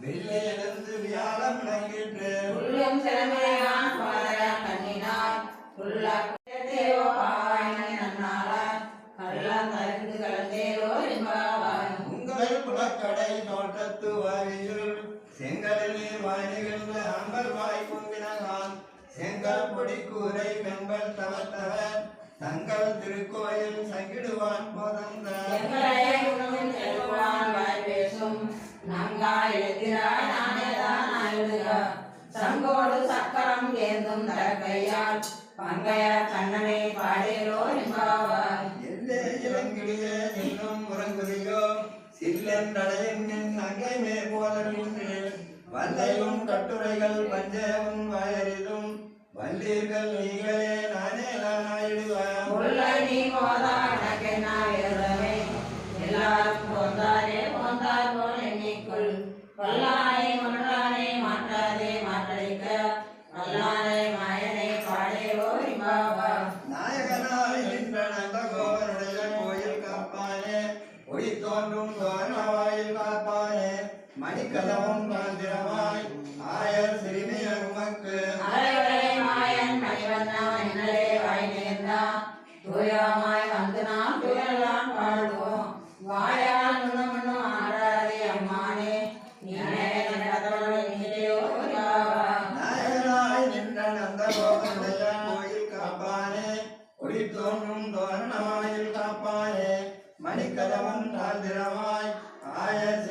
வெள்ளையிலிருந்து வியாழம் விளங்கிற்று உள்ளம் சிறமையான் பாதர கண்ணினார் தேவோ பாவாயின நன்னாளார் கள்ளம் கலந்து கலந்தேரோ என்பாவாய் உங்கள் புலக்கடை தோட்டத்து வாரியில் செங்கலில் நீர் வாய் நிகழ்ந்த அம்பர் வாய் கும்பினகான் செங்கல் பொடி கூரை வெண்பல் தவத்தவர் தங்கள் திருக்கோயில் சங்கிடுவான் போதந்த வாய் பேசும் நங்காய் எழுதிராய் நானேதான் ஆயுடுக சங்கோடு சக்கரம் ஏந்தும் தரக்கையால் பங்கைய கண்ணனை பாடேரோ என்பாவாய் எல்லே இளங்கிளியே இன்னும் முறங்குதியோ சில்லென்றடையின் நங்கை மேற்போல நின்று வல்லையும் கட்டுரைகள் பஞ்சமும் வாயறிதும் வல்லீர்கள் நீங்களே நானே நானாயிடுவேன் உள்ளை நீ போதா எனக்கென்னாயிரமே எல்லாரும் போந்தாரே போந்தார் போல் எண்ணிக்குள் வல்லானை ஒன்றானே மாற்றாதே மாற்றடிக்க வல்லானை மாயனை பாடேரோ என்பாவா நாயகனாய் நின்ற நந்த கோவனுடைய கோயில் காப்பானே ஒளி தோன்றும் தோரணவாயில் காப்பானே மணிக்கதவும் காந்திரமாய் ஆயர் சிறுமிய உமக்கு அரைவரை மாயன் மணிவண்ணம் என்னலே வாய் நேர்ந்தான் தூயமாய் வந்து நாம் துயரெல்லாம் பாடுவோம் வாயால் முன்னும் ஆடாதே அம்மானே நாயகனாய் நின்ற நந்த கோவனுடைய கோயில் காப்பானே ஒளி தோன்றும் தோரணவாயில் காப்பானே மணிக்கதவும் காந்திரமாய் ஆயர்